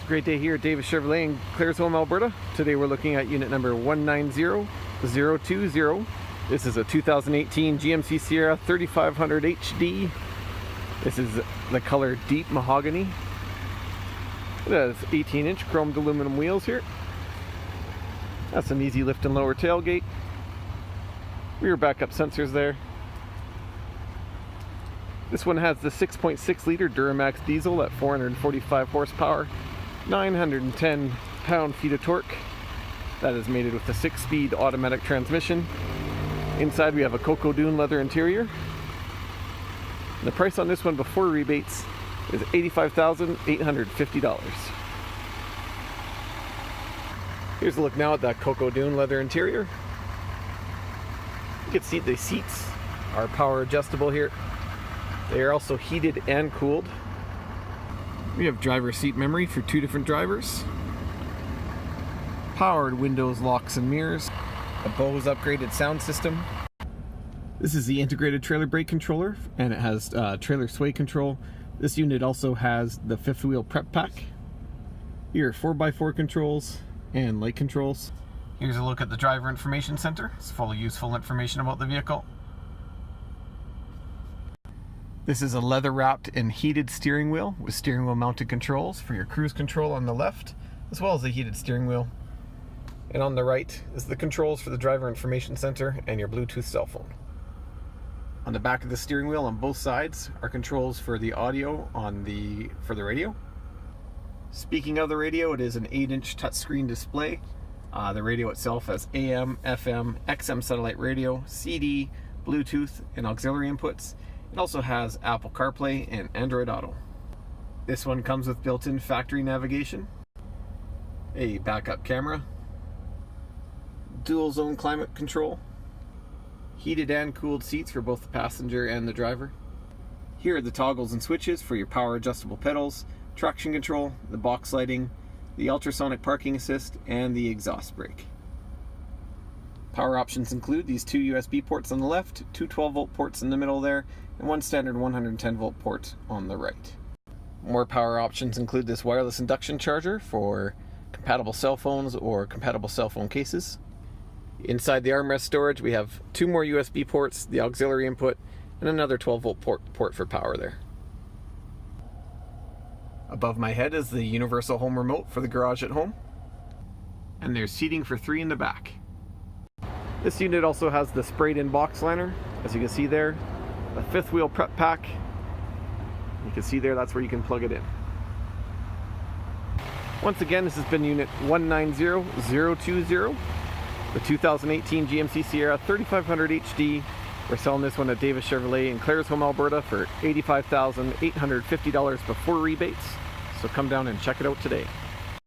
Great day here at Davis Chevrolet in Claresholm, Alberta. Today we're looking at unit number 190020. This is a 2018 GMC Sierra 3500 HD. This is the color deep mahogany. It has 18-inch chromed aluminum wheels here. That's an easy lift and lower tailgate. Rear backup sensors there. This one has the 6.6 liter Duramax diesel at 445 horsepower. 910 pound-feet of torque. That is mated with a 6-speed automatic transmission. Inside we have a cocoa dune leather interior. And the price on this one before rebates is $85,850. Here's a look now at that cocoa dune leather interior. You can see the seats are power adjustable here. They are also heated and cooled. We have driver seat memory for 2 different drivers. Powered windows, locks and mirrors. A Bose upgraded sound system. This is the integrated trailer brake controller, and it has trailer sway control. This unit also has the 5th wheel prep pack. Here are 4x4 controls and light controls. Here's a look at the driver information center. It's full of useful information about the vehicle. This is a leather wrapped and heated steering wheel with steering wheel mounted controls for your cruise control on the left, as well as the heated steering wheel. And on the right is the controls for the driver information center and your Bluetooth cell phone. On the back of the steering wheel on both sides are controls for the audio for the radio. Speaking of the radio, it is an 8-inch touchscreen display. The radio itself has AM, FM, XM satellite radio, CD, Bluetooth, and auxiliary inputs. It also has Apple CarPlay and Android Auto. This one comes with built-in factory navigation, a backup camera, dual zone climate control, heated and cooled seats for both the passenger and the driver. Here are the toggles and switches for your power adjustable pedals, traction control, the box lighting, the ultrasonic parking assist, and the exhaust brake. Power options include these 2 USB ports on the left, 2 12-volt ports in the middle there, and 1 standard 110-volt port on the right. More power options include this wireless induction charger for compatible cell phones or compatible cell phone cases. Inside the armrest storage we have 2 more USB ports, the auxiliary input, and another 12-volt port for power there. Above my head is the universal home remote for the garage at home. And there's seating for 3 in the back. This unit also has the sprayed-in box liner, as you can see there, the 5th wheel prep pack. You can see there, that's where you can plug it in. Once again, this has been unit 190020, the 2018 GMC Sierra 3500 HD. We're selling this one at Davis Chevrolet in Claresholm, Alberta for $85,850 before rebates. So come down and check it out today.